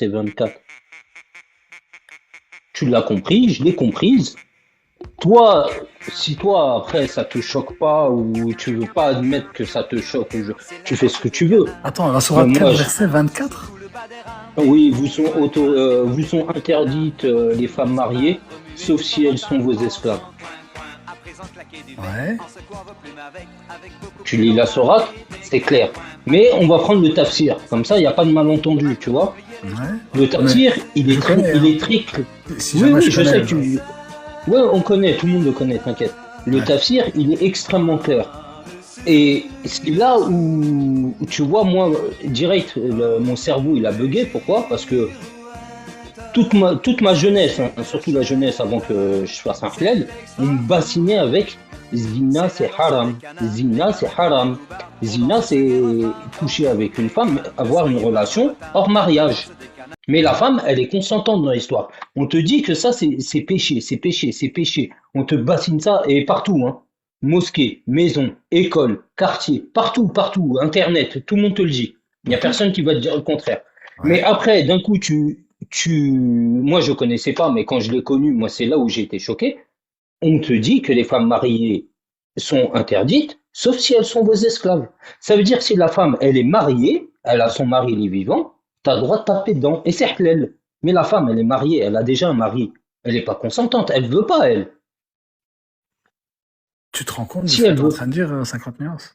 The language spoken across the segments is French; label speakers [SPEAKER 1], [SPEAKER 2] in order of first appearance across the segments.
[SPEAKER 1] c'est 24. Tu l'as compris, je l'ai comprise. Toi, si toi après ça te choque pas ou tu veux pas admettre que ça te choque, tu fais ce que tu veux.
[SPEAKER 2] Attends, la
[SPEAKER 1] Mais
[SPEAKER 2] sourate 4,
[SPEAKER 1] moi,
[SPEAKER 2] verset 24?
[SPEAKER 1] oui, vous sont interdites les femmes mariées, sauf si elles sont vos esclaves.
[SPEAKER 2] Ouais,
[SPEAKER 1] Tu lis la sourate, c'est clair. Mais on va prendre le tafsir, comme ça il n'y a pas de malentendu, tu vois.
[SPEAKER 2] ouais.
[SPEAKER 1] Le
[SPEAKER 2] Mais
[SPEAKER 1] tafsir,
[SPEAKER 2] je connais,
[SPEAKER 1] il
[SPEAKER 2] hein.
[SPEAKER 1] est très.
[SPEAKER 2] Si
[SPEAKER 1] Oui,
[SPEAKER 2] jamais
[SPEAKER 1] oui,
[SPEAKER 2] je
[SPEAKER 1] je
[SPEAKER 2] connais.
[SPEAKER 1] sais, ouais, on connaît, tout le monde le connaît, t'inquiète. Le
[SPEAKER 2] Ouais.
[SPEAKER 1] tafsir, il est extrêmement clair. Et c'est là où, tu vois, moi, direct, mon cerveau, il a bugué. Pourquoi? Parce que toute ma jeunesse, hein, surtout la jeunesse avant que je fasse un fled, on me bassinait avec Zina, c'est haram. Zina, c'est haram. Zina, c'est coucher avec une femme, avoir une relation hors mariage. Mais la femme, elle est consentante dans l'histoire. On te dit que ça, c'est péché, c'est péché, c'est péché. On te bassine ça, et partout, hein. Mosquée, maison, école, quartier, partout, partout, internet, tout le monde te le dit. Il n'y a
[SPEAKER 2] Ok.
[SPEAKER 1] personne qui va te dire le contraire. Mais
[SPEAKER 2] Ouais.
[SPEAKER 1] après, d'un coup, moi, je connaissais pas, mais quand je l'ai connu, moi, c'est là où j'ai été choqué. On te dit que les femmes mariées sont interdites, sauf si elles sont vos esclaves. Ça veut dire que si la femme, elle est mariée, elle a son mari, il est vivant, t'as le droit de taper dedans. Et c'est halal. Mais la femme, elle est mariée, elle a déjà un mari. Elle n'est pas consentante, elle veut pas, elle.
[SPEAKER 2] Tu te rends compte de
[SPEAKER 1] Si
[SPEAKER 2] ce que
[SPEAKER 1] elle
[SPEAKER 2] tu es en
[SPEAKER 1] veut,
[SPEAKER 2] train de dire, 50 nuances?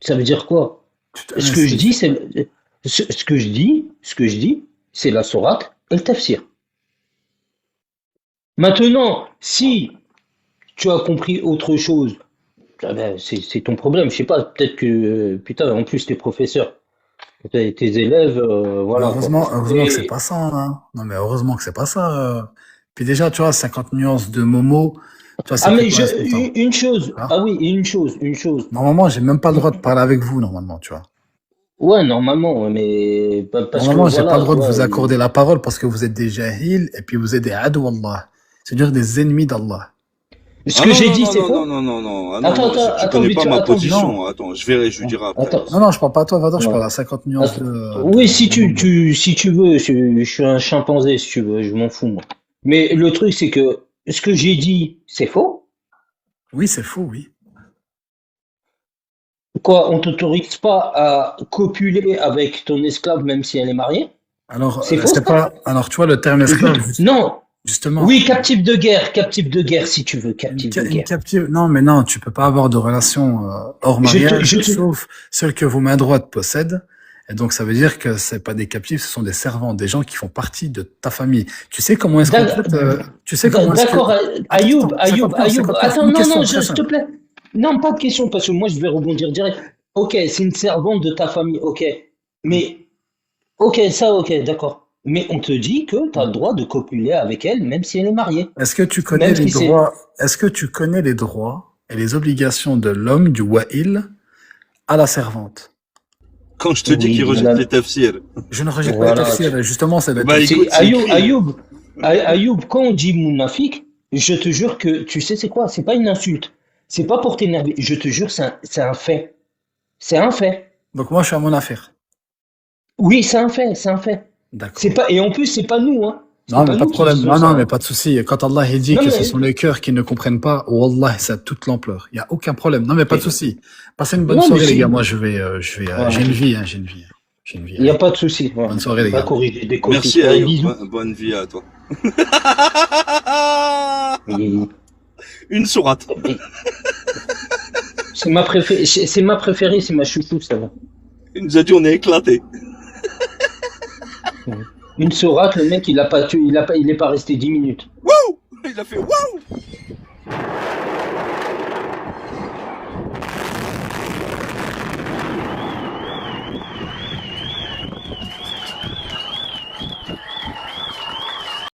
[SPEAKER 1] ça veut dire quoi? Ce
[SPEAKER 2] Mais
[SPEAKER 1] que je dis, ce que je dis, c'est la sourate et le tafsir. Maintenant, si tu as compris autre chose, ah ben, c'est ton problème. Je sais pas, peut-être que, putain, en plus, t'es professeur. Tes élèves,
[SPEAKER 2] Mais
[SPEAKER 1] voilà, quoi.
[SPEAKER 2] heureusement que c'est
[SPEAKER 1] Et,
[SPEAKER 2] pas ça, hein. Non, mais heureusement que c'est pas ça. Puis déjà, tu vois, 50 nuances de Momo, tu vois,
[SPEAKER 1] ah,
[SPEAKER 2] c'était
[SPEAKER 1] mais
[SPEAKER 2] quoi? Attends,
[SPEAKER 1] une chose,
[SPEAKER 2] hein.
[SPEAKER 1] ah oui, une chose.
[SPEAKER 2] Normalement, j'ai même pas le droit de parler avec vous, normalement, tu vois.
[SPEAKER 1] Ouais, normalement, ouais, mais parce que
[SPEAKER 2] Normalement, j'ai pas le
[SPEAKER 1] voilà,
[SPEAKER 2] droit de
[SPEAKER 1] toi,
[SPEAKER 2] vous accorder la parole parce que vous êtes des jahils et puis vous êtes des adou Allah. C'est-à-dire des ennemis d'Allah.
[SPEAKER 1] ce
[SPEAKER 3] Ah
[SPEAKER 1] que
[SPEAKER 3] non,
[SPEAKER 1] j'ai
[SPEAKER 3] non,
[SPEAKER 1] dit,
[SPEAKER 3] non,
[SPEAKER 1] c'est
[SPEAKER 3] non, non,
[SPEAKER 1] faux?
[SPEAKER 3] non, non, non. Ah non,
[SPEAKER 1] Attends,
[SPEAKER 3] non,
[SPEAKER 1] attends,
[SPEAKER 3] tu
[SPEAKER 1] attends,
[SPEAKER 3] connais pas
[SPEAKER 1] vite,
[SPEAKER 3] ma
[SPEAKER 1] attends, vite.
[SPEAKER 2] Non,
[SPEAKER 3] position. Attends, je verrai, je lui dirai après.
[SPEAKER 1] Attends,
[SPEAKER 2] non, je parle pas à toi, Vador, je
[SPEAKER 1] ouais.
[SPEAKER 2] parle à 50 nuances
[SPEAKER 1] Attends. Oui,
[SPEAKER 2] de Momo.
[SPEAKER 1] si tu veux, je suis un chimpanzé, si tu veux, je m'en fous, moi. Mais le truc, c'est que ce que j'ai dit, c'est faux.
[SPEAKER 2] Oui, c'est faux, oui.
[SPEAKER 1] Quoi, on t'autorise pas à copuler avec ton esclave même si elle est mariée?
[SPEAKER 2] Alors,
[SPEAKER 1] C'est faux,
[SPEAKER 2] c'est
[SPEAKER 1] ça?
[SPEAKER 2] pas, alors, tu vois, le terme
[SPEAKER 1] Écoute,
[SPEAKER 2] esclave,
[SPEAKER 1] non,
[SPEAKER 2] justement,
[SPEAKER 1] oui, captif de guerre, si tu veux, captif de
[SPEAKER 2] une
[SPEAKER 1] guerre.
[SPEAKER 2] captive, non, mais non, tu peux pas avoir de relation hors mariage,
[SPEAKER 1] Je te,
[SPEAKER 2] sauf celle que vos mains droites possèdent. Et donc, ça veut dire que c'est pas des captifs, ce sont des servants, des gens qui font partie de ta famille. Tu sais comment est-ce qu'on
[SPEAKER 1] d'ac-
[SPEAKER 2] traite, tu sais comment est-ce que,
[SPEAKER 1] d'accord,
[SPEAKER 2] attends, 50
[SPEAKER 1] Ayoub,
[SPEAKER 2] 50
[SPEAKER 1] attends,
[SPEAKER 2] une
[SPEAKER 1] non, non,
[SPEAKER 2] question très
[SPEAKER 1] s'il te
[SPEAKER 2] simple.
[SPEAKER 1] plaît. Non, pas de question, parce que moi, je vais rebondir direct. Ok, c'est une servante de ta famille, ok.
[SPEAKER 2] Hmm.
[SPEAKER 1] Mais, ok, ça, ok, d'accord. Mais on te dit que tu as le droit de copuler avec elle, même si elle est mariée.
[SPEAKER 2] Est-ce que tu connais
[SPEAKER 1] Même
[SPEAKER 2] les
[SPEAKER 1] si c'est.
[SPEAKER 2] droits, est-ce que tu connais les droits et les obligations de l'homme, du wa'il, à la servante?
[SPEAKER 3] Quand je te dis qu'il
[SPEAKER 1] Oui,
[SPEAKER 3] rejette les tafsirs.
[SPEAKER 2] Je ne rejette pas les
[SPEAKER 1] voilà.
[SPEAKER 2] tafsirs, justement, c'est les
[SPEAKER 3] Bah
[SPEAKER 2] tafsirs.
[SPEAKER 3] écoute, c'est écrit. Hein.
[SPEAKER 1] Ayoub, quand on dit mounafik, je te jure que, tu sais, c'est quoi? C'est pas une insulte. C'est pas pour t'énerver. Je te jure, c'est un fait. C'est un fait.
[SPEAKER 2] Donc moi, je suis à mon affaire.
[SPEAKER 1] Oui, c'est un fait, c'est un fait. C'est
[SPEAKER 2] D'accord.
[SPEAKER 1] pas, et en plus, c'est pas nous, hein. C'est
[SPEAKER 2] Non,
[SPEAKER 1] pas
[SPEAKER 2] mais pas
[SPEAKER 1] nous
[SPEAKER 2] de
[SPEAKER 1] qui
[SPEAKER 2] problème.
[SPEAKER 1] disons
[SPEAKER 2] Non,
[SPEAKER 1] ça,
[SPEAKER 2] non, mais
[SPEAKER 1] hein.
[SPEAKER 2] pas de souci. Quand Allah il dit
[SPEAKER 1] Non,
[SPEAKER 2] que ce
[SPEAKER 1] mais,
[SPEAKER 2] sont les cœurs qui ne comprennent pas, Wallah, ça a toute l'ampleur. Il n'y a aucun problème. Non, mais pas de souci. Passez une bonne
[SPEAKER 1] non, mais
[SPEAKER 2] soirée, les gars.
[SPEAKER 1] si.
[SPEAKER 2] Moi,
[SPEAKER 1] Voilà.
[SPEAKER 2] j'ai une vie, hein, j'ai une vie. J'ai une vie.
[SPEAKER 1] Il n'y a
[SPEAKER 2] Allez.
[SPEAKER 1] pas de souci. Voilà.
[SPEAKER 2] Bonne soirée, les
[SPEAKER 1] Va
[SPEAKER 2] gars.
[SPEAKER 1] corriger des coquilles.
[SPEAKER 3] Merci
[SPEAKER 1] Allez,
[SPEAKER 3] Ayoub.
[SPEAKER 1] bisous.
[SPEAKER 3] Bonne vie à toi.
[SPEAKER 1] Et-
[SPEAKER 3] Une sourate.
[SPEAKER 1] et- c'est ma préférée, c'est ma chouchou, ça va.
[SPEAKER 3] Il nous a dit on est éclaté.
[SPEAKER 1] Une sourate, le mec, il est pas resté 10 minutes.
[SPEAKER 3] Wouh! Il a fait wouh!